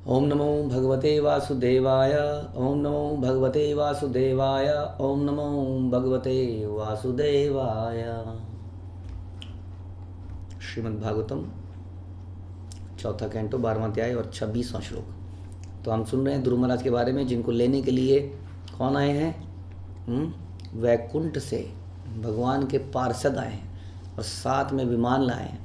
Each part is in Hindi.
ओम नमो भगवते वासुदेवाय। ओम नमो भगवते वासुदेवाय। ओम नमो भगवते वासुदेवाय। श्रीमद् भागवतम चौथा कैंटो 12वां अध्याय और 26वां श्लोक। तो हम सुन रहे हैं ध्रुव महाराज के बारे में, जिनको लेने के लिए कौन आए हैं? वैकुंठ से भगवान के पार्षद आए हैं और साथ में विमान लाए हैं।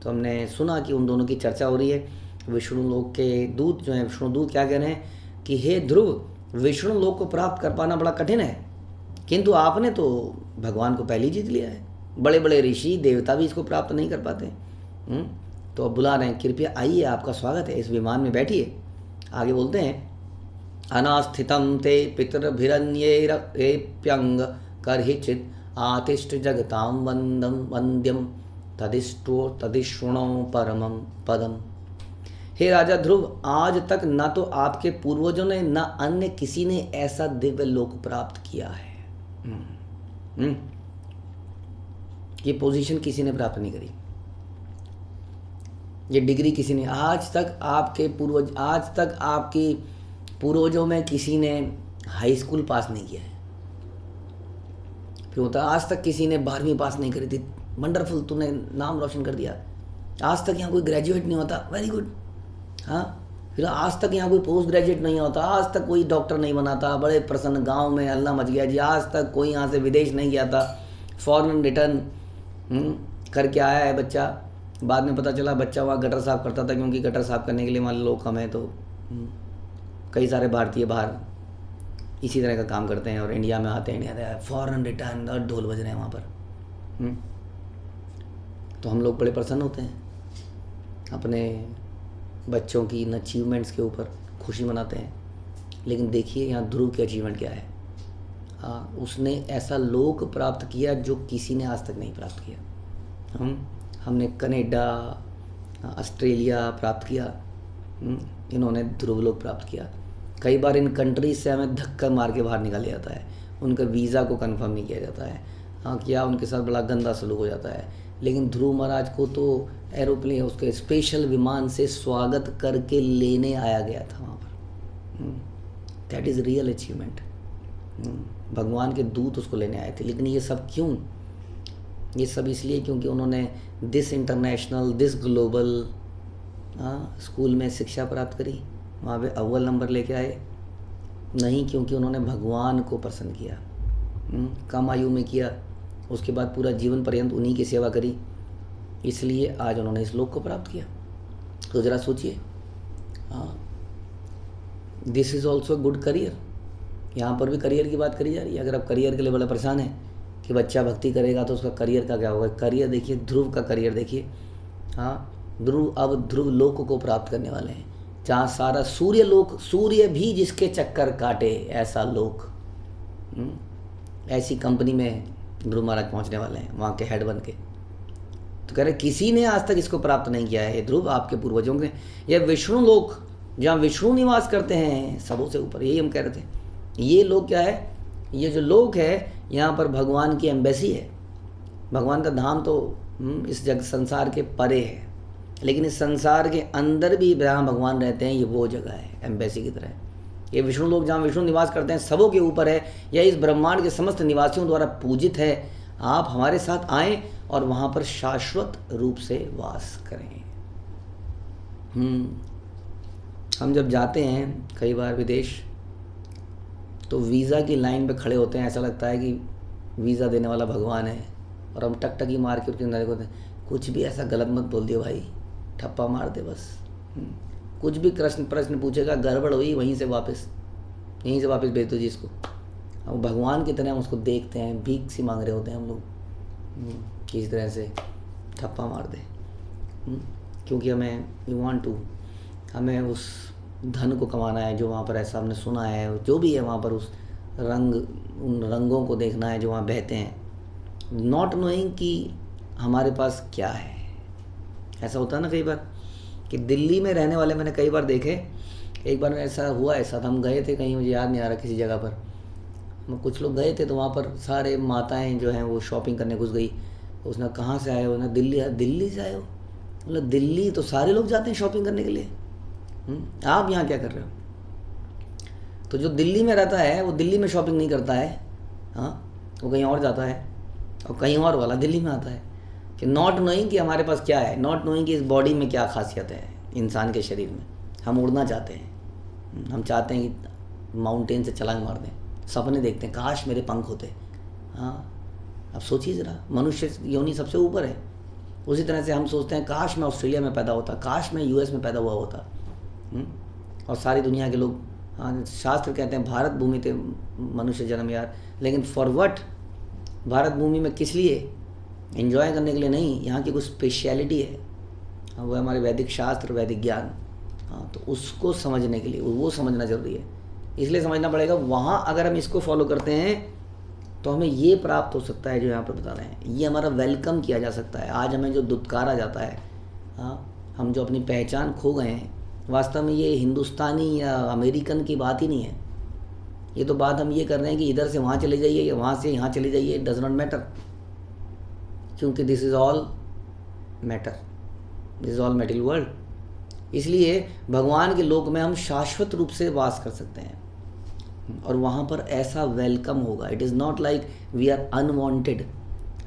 तो हमने सुना कि उन दोनों की चर्चा हो रही है। विष्णु लोक के दूत जो हैं, विष्णु दूत क्या कह रहे हैं कि हे ध्रुव, विष्णु लोक को प्राप्त कर पाना बड़ा कठिन है, किंतु आपने तो भगवान को पहले ही जीत लिया है। बड़े बड़े ऋषि देवता भी इसको प्राप्त नहीं कर पाते। तो अब बुला रहे हैं, कृपया आइए, आपका स्वागत है, इस विमान में बैठिए। आगे बोलते हैं, अनास्थितं ते पितृभिरन्यैरेप्यंग कर्हिचित् आतिष्ठ जगतां वंद्यम तदिष्णो परमं पदम। हे राजा ध्रुव, आज तक न तो आपके पूर्वजों ने न अन्य किसी ने ऐसा दिव्य लोक प्राप्त किया है। ये पोजीशन किसी ने प्राप्त नहीं करी, ये डिग्री किसी ने आज तक आपके पूर्वजों में किसी ने हाई स्कूल पास नहीं किया है। फिर होता आज तक किसी ने 12वीं पास नहीं करी थी, वंडरफुल, तूने नाम रोशन कर दिया। आज तक यहाँ कोई ग्रेजुएट नहीं होता, वेरी गुड। हाँ, फिर आज तक यहाँ कोई पोस्ट ग्रेजुएट नहीं होता, आज तक कोई डॉक्टर नहीं बना था, बड़े प्रसन्न, गांव में हल्ला मच गया जी। आज तक कोई यहाँ से विदेश नहीं गया था, फॉरेन रिटर्न करके आया है बच्चा। बाद में पता चला बच्चा वहाँ गटर साफ करता था, क्योंकि गटर साफ करने के लिए वहाँ लोग कम है। तो कई सारे भारतीय बाहर इसी तरह का काम करते हैं और इंडिया में आते हैं, इंडिया फॉरेन रिटर्न और ढोल बज रहे हैं वहाँ पर। तो हम लोग बड़े प्रसन्न होते हैं, अपने बच्चों की इन अचीवमेंट्स के ऊपर खुशी मनाते हैं। लेकिन देखिए यहाँ ध्रुव की अचीवमेंट क्या है। उसने ऐसा लोक प्राप्त किया जो किसी ने आज तक नहीं प्राप्त किया। हमने कनाडा, ऑस्ट्रेलिया प्राप्त किया, इन्होंने ध्रुव लोक प्राप्त किया। कई बार इन कंट्रीज से हमें धक्का मार के बाहर निकाल जाता है, उनका वीज़ा को कंफर्म नहीं किया जाता है, क्या उनके साथ बड़ा गंदा सलूक हो जाता है। लेकिन ध्रुव महाराज को तो एरोप्लेन, उसके स्पेशल विमान से स्वागत करके लेने आया गया था वहाँ पर। That is real achievement. भगवान के दूत उसको लेने आए थे। लेकिन ये सब क्यों? ये सब इसलिए क्योंकि उन्होंने this international, this global school में शिक्षा प्राप्त करी, वहाँ पे अव्वल नंबर लेके आए। नहीं क्योंकि उन्होंने भगवान को प्रसन्न किया, कम आयु में किया, उसके बाद पूरा जीवन पर्यंत उन्हीं की सेवा करी, इसलिए आज उन्होंने इस लोक को प्राप्त किया। तो ज़रा सोचिए, this is also good career. यहाँ पर भी करियर की बात करी जा रही है। अगर आप करियर के लिए बड़ा परेशान है कि बच्चा भक्ति करेगा तो उसका करियर का क्या होगा, करियर देखिए, ध्रुव का करियर देखिए। ध्रुव अब ध्रुव लोक को प्राप्त करने वाले हैं, जहाँ सारा सूर्य लोक, सूर्य भी जिसके चक्कर काटे, ऐसा लोक, ऐसी कंपनी में ध्रुव महाराज पहुँचने वाले हैं, वहाँ के हेड बन के। तो कह रहे किसी ने आज तक इसको प्राप्त नहीं किया है ध्रुव, आपके पूर्वजों के। यह विष्णु लोक, जहाँ विष्णु निवास करते हैं, सबों से ऊपर, यही हम कह रहे थे। ये लोक क्या है? ये जो लोक है, यहाँ पर भगवान की एम्बेसी है। भगवान का धाम तो इस जग संसार के परे है, लेकिन इस संसार के अंदर भी जहाँ भगवान रहते हैं, ये वो जगह है एम्बेसी की तरह। ये विष्णु लोक जहाँ विष्णु निवास करते हैं, सबों के ऊपर है, यह इस ब्रह्मांड के समस्त निवासियों द्वारा पूजित है। आप हमारे साथ आएँ और वहाँ पर शाश्वत रूप से वास करें। हम जब जाते हैं कई बार विदेश, तो वीज़ा की लाइन पे खड़े होते हैं, ऐसा लगता है कि वीज़ा देने वाला भगवान है, और हम टकटकी मार के उसके नजर होते हैं, कुछ भी ऐसा गलत मत बोल दियो भाई, ठप्पा मार दे बस। कुछ भी प्रश्न पूछेगा, गड़बड़ हुई, यहीं से वापस भेज दो जी इसको। अब भगवान की तरह हम उसको देखते हैं, भीख सी मांग रहे होते हैं हम लोग, किसी तरह से ठप्पा मार दे। क्योंकि हमें उस धन को कमाना है जो वहाँ पर, ऐसा हमने सुना है, जो भी है वहाँ पर, उस उन रंगों को देखना है जो वहाँ बहते हैं, नॉट नोइंग कि हमारे पास क्या है। ऐसा होता है ना कई बार कि दिल्ली में रहने वाले मैंने कई बार देखे। एक बार ऐसा हुआ, ऐसा था, हम गए थे कहीं, मुझे याद नहीं आ रहा, किसी जगह पर हम कुछ लोग गए थे, तो वहाँ पर सारे माताएं जो हैं वो शॉपिंग करने घुस गई। उसने कहाँ से आए हो ना, दिल्ली से आए हो। मतलब दिल्ली तो सारे लोग जाते हैं शॉपिंग करने के लिए, आप यहाँ क्या कर रहे हो? तो जो दिल्ली में रहता है वो दिल्ली में शॉपिंग नहीं करता है, हाँ, वो कहीं और जाता है, और कहीं और वाला दिल्ली में आता है। कि नॉट नोइंग कि हमारे पास क्या है, नॉट नोइंग कि इस बॉडी में क्या खासियत है इंसान के शरीर में। हम उड़ना चाहते हैं, हम चाहते हैं कि माउंटेन से छलांग मार दें, सपने देखते हैं काश मेरे पंख होते। हाँ, अब सोचिए ज़रा, मनुष्य योनि सबसे ऊपर है। उसी तरह से हम सोचते हैं काश मैं ऑस्ट्रेलिया में पैदा होता, काश मैं यूएस में पैदा हुआ होता। और सारी दुनिया के लोग, हाँ, शास्त्र कहते हैं भारत भूमि ते मनुष्य जन्म यार, लेकिन फॉर व्हाट? भारत भूमि में किस लिए? एंजॉय करने के लिए नहीं, यहाँ की कुछ स्पेशलिटी है, हाँ, वो है हमारे वैदिक शास्त्र, वैदिक ज्ञान। हाँ, तो उसको समझने के लिए वो समझना जरूरी है, इसलिए समझना पड़ेगा। वहाँ अगर हम इसको फॉलो करते हैं तो हमें ये प्राप्त हो सकता है जो यहाँ पर बता रहे हैं, ये हमारा वेलकम किया जा सकता है। आज हमें जो दुत्कारा जाता है, हाँ, हम जो अपनी पहचान खो गए हैं, वास्तव में ये हिंदुस्तानी या अमेरिकन की बात ही नहीं है। ये तो बात हम ये कर रहे हैं कि इधर से वहाँ चले जाइए या वहाँ से यहाँ चले जाइए, डज नॉट मैटर, क्योंकि this is all matter, this is all material world. इसलिए भगवान के लोक में हम शाश्वत रूप से वास कर सकते हैं, और वहाँ पर ऐसा वेलकम होगा। It is not like we are unwanted.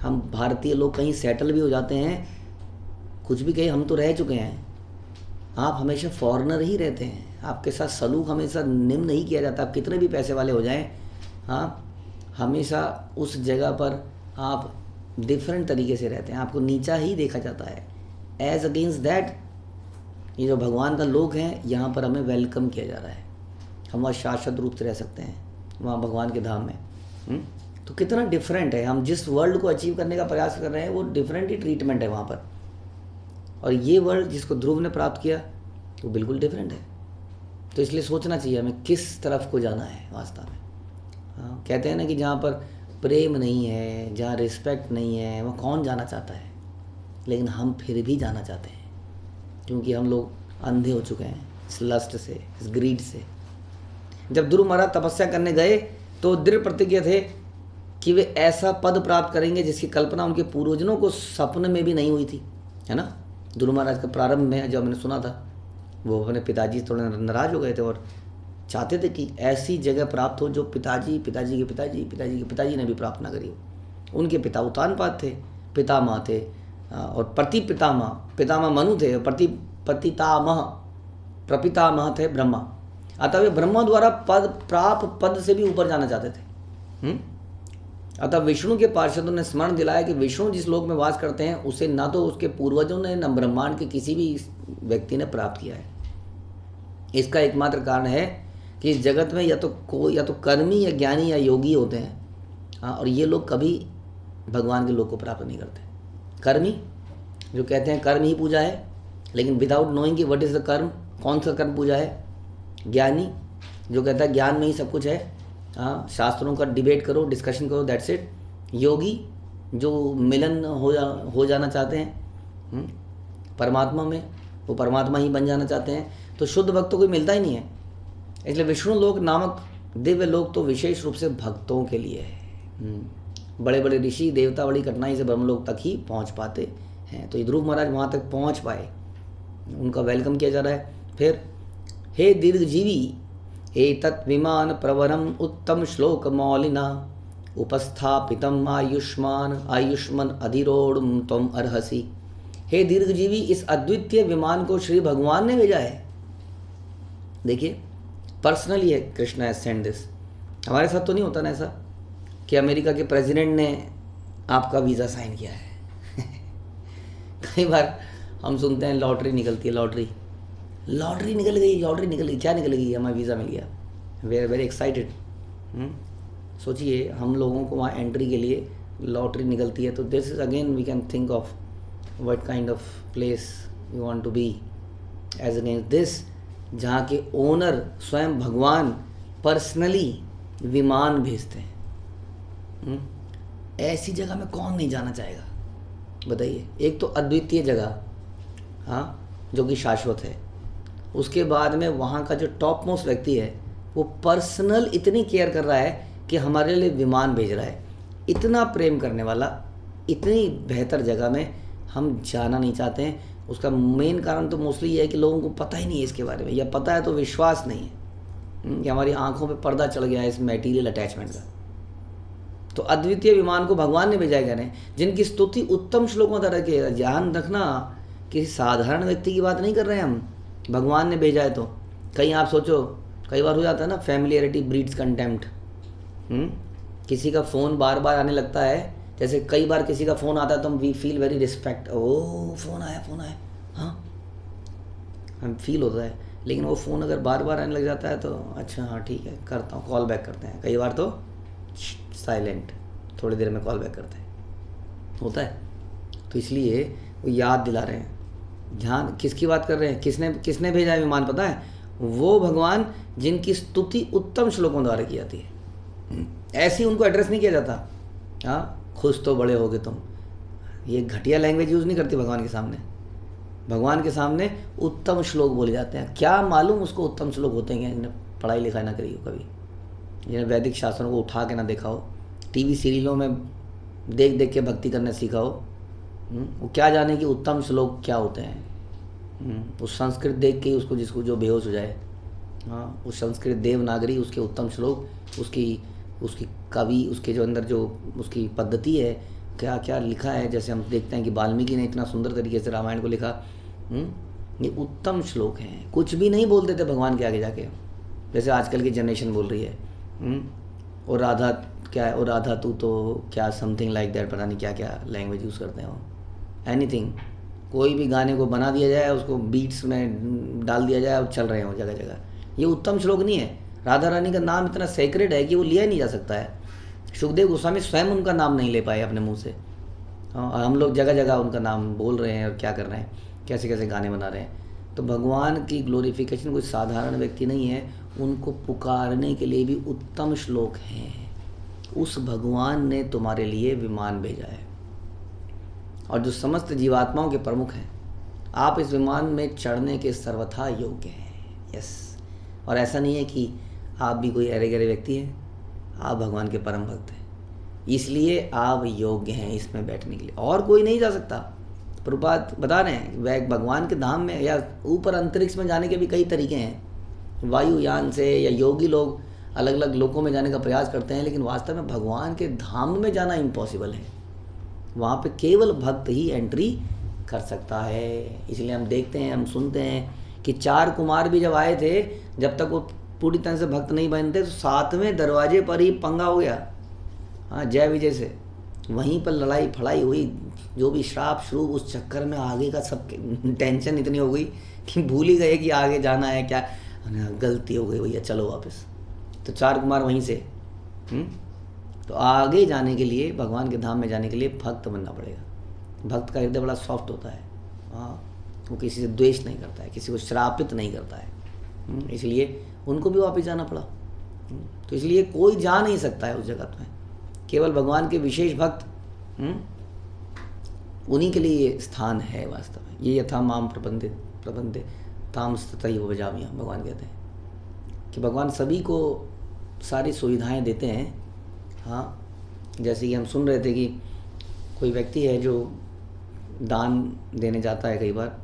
हम भारतीय लोग कहीं सेटल भी हो जाते हैं, कुछ भी कहीं, हम तो रह चुके हैं। आप हमेशा फॉरेनर ही रहते हैं, आपके साथ सलूक हमेशा निम्न नहीं किया जाता। आप कितने भी पैसे वाले हो जाएं, हाँ, हमेशा उस जगह पर आप डिफरेंट तरीके से रहते हैं, आपको नीचा ही देखा जाता है। एज अगेंस्ट दैट, ये जो भगवान का लोक है, यहाँ पर हमें वेलकम किया जा रहा है। हम वहाँ शाश्वत रूप से रह सकते हैं, वहाँ भगवान के धाम में। तो कितना डिफरेंट है, हम जिस वर्ल्ड को अचीव करने का प्रयास कर रहे हैं वो डिफरेंट ही ट्रीटमेंट है वहाँ पर, और ये वर्ल्ड जिसको ध्रुव ने प्राप्त किया वो बिल्कुल डिफरेंट है। तो इसलिए सोचना चाहिए हमें किस तरफ को जाना है वास्तव में। हाँ, कहते हैं ना कि जहाँ पर प्रेम नहीं है, जहाँ रिस्पेक्ट नहीं है, वहाँ कौन जाना चाहता है, लेकिन हम फिर भी जाना चाहते हैं, क्योंकि हम लोग अंधे हो चुके हैं इस लस्ट से, इस ग्रीड से। जब ध्रुव महाराज तपस्या करने गए तो दृढ़ प्रतिज्ञ थे कि वे ऐसा पद प्राप्त करेंगे जिसकी कल्पना उनके पूर्वजों को सपने में भी नहीं हुई थी, है ना। ध्रुव महाराज का प्रारंभ में जब मैंने सुना था, वो अपने पिताजी थोड़े नाराज हो गए थे और चाहते थे कि ऐसी जगह प्राप्त हो जो पिताजी के पिताजी ने भी प्राप्त ना करी हो। उनके पिता उत्तानपाद थे, पितामह थे, और पितामह मनु थे, प्रपितामह थे ब्रह्मा। अतः वे ब्रह्मा द्वारा पद से भी ऊपर जाना चाहते थे। अतः विष्णु के पार्षदों ने स्मरण दिलाया कि विष्णु जिस लोक में वास करते हैं उसे न तो उसके पूर्वजों ने न ब्रह्मांड के किसी भी व्यक्ति ने प्राप्त किया है। इसका एकमात्र कारण है कि इस जगत में या तो कर्मी या ज्ञानी या योगी होते हैं, हाँ, और ये लोग कभी भगवान के लोक को प्राप्त नहीं करते। कर्मी जो कहते हैं कर्म ही पूजा है, लेकिन विदाउट नोइंग कि व्हाट इज़ द कर्म, कौन सा कर्म पूजा है। ज्ञानी जो कहता है ज्ञान में ही सब कुछ है, हाँ, शास्त्रों का डिबेट करो, डिस्कशन करो, दैट्स इट। योगी जो मिलन हो जाना चाहते हैं परमात्मा में, वो परमात्मा ही बन जाना चाहते हैं। तो शुद्ध भक्त तो कोई मिलता ही नहीं है। इसलिए विष्णु लोक नामक दिव्य लोक तो विशेष रूप से भक्तों के लिए है। बड़े बड़े ऋषि देवता बड़ी कठिनाई से ब्रह्मलोक तक ही पहुंच पाते हैं। तो ध्रुव महाराज वहाँ तक पहुँच पाए, उनका वेलकम किया जा रहा है। फिर हे दीर्घजीवी एतत् विमान प्रवरम उत्तम श्लोक मौलिना उपस्थापितम आयुष्मान अधिरोढ़ त्वम अर्हसि। हे दीर्घजीवी, इस अद्वितीय विमान को श्री भगवान ने भेजा है। देखिए, पर्सनली है, कृष्ण हैज सेंड दिस। हमारे साथ तो नहीं होता ना ऐसा कि अमेरिका के प्रेसिडेंट ने आपका वीज़ा साइन किया है। कई बार हम सुनते हैं लॉटरी निकलती है, लॉटरी निकल गई, क्या निकल गई, हमें वीज़ा मिल गया, वी आर वेरी एक्साइटेड। सोचिए हम लोगों को वहाँ एंट्री के लिए लॉटरी निकलती है, तो this is again we can think of what kind of place you want to be as against this, जहाँ के ओनर स्वयं भगवान पर्सनली विमान भेजते हैं। ऐसी जगह में कौन नहीं जाना चाहेगा बताइए। एक तो अद्वितीय जगह, हाँ, जो कि शाश्वत है। उसके बाद में वहाँ का जो टॉप मोस्ट व्यक्ति है वो पर्सनल इतनी केयर कर रहा है कि हमारे लिए विमान भेज रहा है। इतना प्रेम करने वाला, इतनी बेहतर जगह में हम जाना नहीं चाहते हैं। उसका मेन कारण तो मोस्टली ये है कि लोगों को पता ही नहीं है इसके बारे में, या पता है तो विश्वास नहीं है कि हमारी आंखों पे पर्दा चढ़ गया है इस मटेरियल अटैचमेंट का। तो अद्वितीय विमान को भगवान ने भेजा कह रहे हैं, जिनकी स्तुति उत्तम श्लोकों द्वारा की है। ध्यान रखना, किसी साधारण व्यक्ति की बात नहीं कर रहे हैं हम, भगवान ने भेजा है। तो कहीं आप सोचो, कई बार हो जाता है ना, फैमिलियरिटी ब्रीड्स कंटेम्प्ट। किसी का फ़ोन बार बार आने लगता है, जैसे कई बार किसी का फ़ोन आता है तो हम we feel very respect, oh phone आया, हाँ हम फील होता है। लेकिन वो फ़ोन अगर बार बार आने लग जाता है तो अच्छा हाँ ठीक है करता हूँ, कॉल बैक करते हैं। कई बार तो साइलेंट, थोड़ी देर में कॉल बैक करते हैं, होता है। तो इसलिए वो याद दिला रहे हैं। ध्यान, किसकी बात कर रहे हैं, किसने भेजा है विमान पता है? वो भगवान जिनकी स्तुति उत्तम श्लोकों द्वारा की जाती है। ऐसे ही उनको एड्रेस नहीं किया जाता, हाँ खुश तो बड़े होगे तुम, ये घटिया लैंग्वेज यूज़ नहीं करती भगवान के सामने। भगवान के सामने उत्तम श्लोक बोले जाते हैं। क्या मालूम उसको उत्तम श्लोक होते हैं, जिन्हें पढ़ाई लिखाई ना करी हो कभी, जिन्हें वैदिक शास्त्रों को उठा के ना देखा हो, टीवी सीरियलों में देख देख के भक्ति करना सीखा हो, वो क्या जाने कि उत्तम श्लोक क्या होते हैं। उस संस्कृत देख के उसको, जिसको जो बेहोश हो जाए, हाँ उस संस्कृत देवनागरी, उसके उत्तम श्लोक, उसकी कवि, उसके जो अंदर जो उसकी पद्धति है, क्या क्या लिखा है। जैसे हम देखते हैं कि वाल्मीकि ने इतना सुंदर तरीके से रामायण को लिखा, ये उत्तम श्लोक हैं। कुछ भी नहीं बोलते थे भगवान के आगे जाके, जैसे आजकल की जनरेशन बोल रही है। और राधा क्या है, और राधा तू तो क्या, समथिंग लाइक दैट, पता नहीं क्या क्या लैंग्वेज यूज़ करते हैं वो। एनीथिंग, कोई भी गाने को बना दिया जाए, उसको बीट्स में डाल दिया जाए और चल रहे हो जगह जगह। ये उत्तम श्लोक नहीं है। राधा रानी का नाम इतना सेक्रेड है कि वो लिया ही नहीं जा सकता है। सुखदेव गोस्वामी स्वयं उनका नाम नहीं ले पाए अपने मुंह से, और हम लोग जगह जगह उनका नाम बोल रहे हैं और क्या कर रहे हैं, कैसे कैसे गाने बना रहे हैं। तो भगवान की ग्लोरिफिकेशन कोई साधारण व्यक्ति नहीं है, उनको पुकारने के लिए भी उत्तम श्लोक हैं। उस भगवान ने तुम्हारे लिए विमान भेजा है, और जो समस्त जीवात्माओं के प्रमुख हैं, आप इस विमान में चढ़ने के सर्वथा योग्य हैं। यस, और ऐसा नहीं है कि आप भी कोई अरे गरे व्यक्ति हैं, आप भगवान के परम भक्त हैं, इसलिए आप योग्य हैं इसमें बैठने के लिए, और कोई नहीं जा सकता। प्रभुपाद बता रहे हैं, वह भगवान के धाम में या ऊपर अंतरिक्ष में जाने के भी कई तरीके हैं। वायुयान से या योगी लोग अलग अलग लोकों में जाने का प्रयास करते हैं, लेकिन वास्तव में भगवान के धाम में जाना इम्पॉसिबल है। वहाँ पे केवल भक्त ही एंट्री कर सकता है। इसलिए हम देखते हैं, हम सुनते हैं कि 4 कुमार भी जब आए थे, जब तक वो पूरी तरह से भक्त नहीं बनते, तो 7वें दरवाजे पर ही पंगा हो गया, हाँ जय विजय से। वहीं पर लड़ाई फड़ाई हुई, जो भी श्राप श्रूप, उस चक्कर में आगे का सब टेंशन इतनी हो गई कि भूल ही गए कि आगे जाना है क्या, गलती हो गई भैया चलो वापस। तो 4 कुमार वहीं से। तो आगे जाने के लिए, भगवान के धाम में जाने के लिए भक्त बनना पड़ेगा। भक्त का हृदय बड़ा सॉफ्ट होता है, हाँ वो किसी से द्वेष नहीं करता है, किसी को श्रापित नहीं करता है, इसलिए उनको भी वापस जाना पड़ा। तो इसलिए कोई जा नहीं सकता है उस जगत में, केवल भगवान के विशेष भक्त, उन्हीं के लिए ये स्थान है वास्तव में। ये यथा माम प्रबंधे ताम तथैव भजामि, भगवान कहते हैं कि भगवान सभी को सारी सुविधाएं देते हैं। हाँ, जैसे कि हम सुन रहे थे कि कोई व्यक्ति है जो दान देने जाता है कई बार,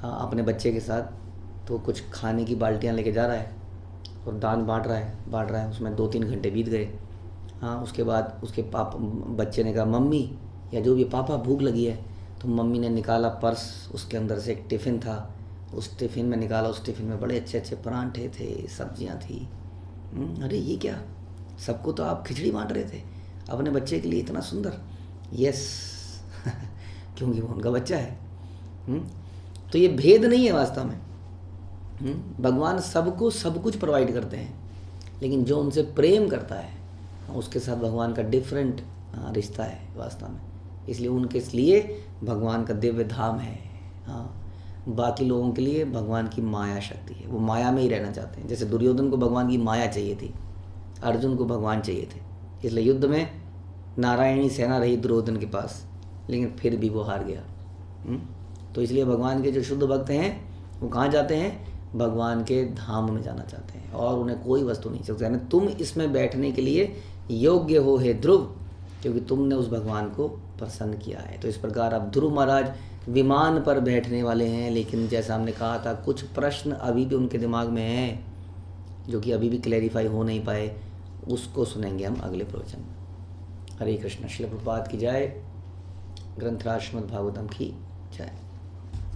हाँ अपने बच्चे के साथ, तो कुछ खाने की बाल्टियाँ लेके जा रहा है और दान बांट रहा है, उसमें 2-3 घंटे बीत गए। हाँ, उसके बाद उसके बच्चे ने कहा मम्मी, या जो भी, पापा भूख लगी है। तो मम्मी ने निकाला पर्स, उसके अंदर से एक टिफ़िन था, उस टिफ़िन में निकाला, उस टिफ़िन में बड़े अच्छे अच्छे परांठे थे, सब्जियां थी। अरे ये क्या, सबको तो आप खिचड़ी बांट रहे थे, अपने बच्चे के लिए इतना सुंदर। यस क्योंकि वो उनका बच्चा है। तो ये भेद नहीं है वास्तव में। भगवान सबको सब कुछ प्रोवाइड करते हैं, लेकिन जो उनसे प्रेम करता है उसके साथ भगवान का डिफरेंट रिश्ता है वास्तव में। इसलिए उनके लिए भगवान का दिव्य धाम है। हाँ, बाकी लोगों के लिए भगवान की माया शक्ति है, वो माया में ही रहना चाहते हैं। जैसे दुर्योधन को भगवान की माया चाहिए थी, अर्जुन को भगवान चाहिए थे, इसलिए युद्ध में नारायणी सेना रही दुर्योधन के पास, लेकिन फिर भी वो हार गया। तो इसलिए भगवान के जो शुद्ध भक्त हैं वो कहाँ जाते हैं? भगवान के धाम में जाना चाहते हैं, और उन्हें कोई वस्तु नहीं सकती। यानी तुम इसमें बैठने के लिए योग्य हो हे ध्रुव, क्योंकि तुमने उस भगवान को प्रसन्न किया है। तो इस प्रकार अब ध्रुव महाराज विमान पर बैठने वाले हैं, लेकिन जैसा हमने कहा था कुछ प्रश्न अभी भी उनके दिमाग में हैं जो कि अभी भी क्लैरिफाई हो नहीं पाए, उसको सुनेंगे हम अगले प्रवचन में। हरे कृष्ण। श्रील प्रभुपाद की जय। ग्रंथराज श्रीमद् भागवतम की जय।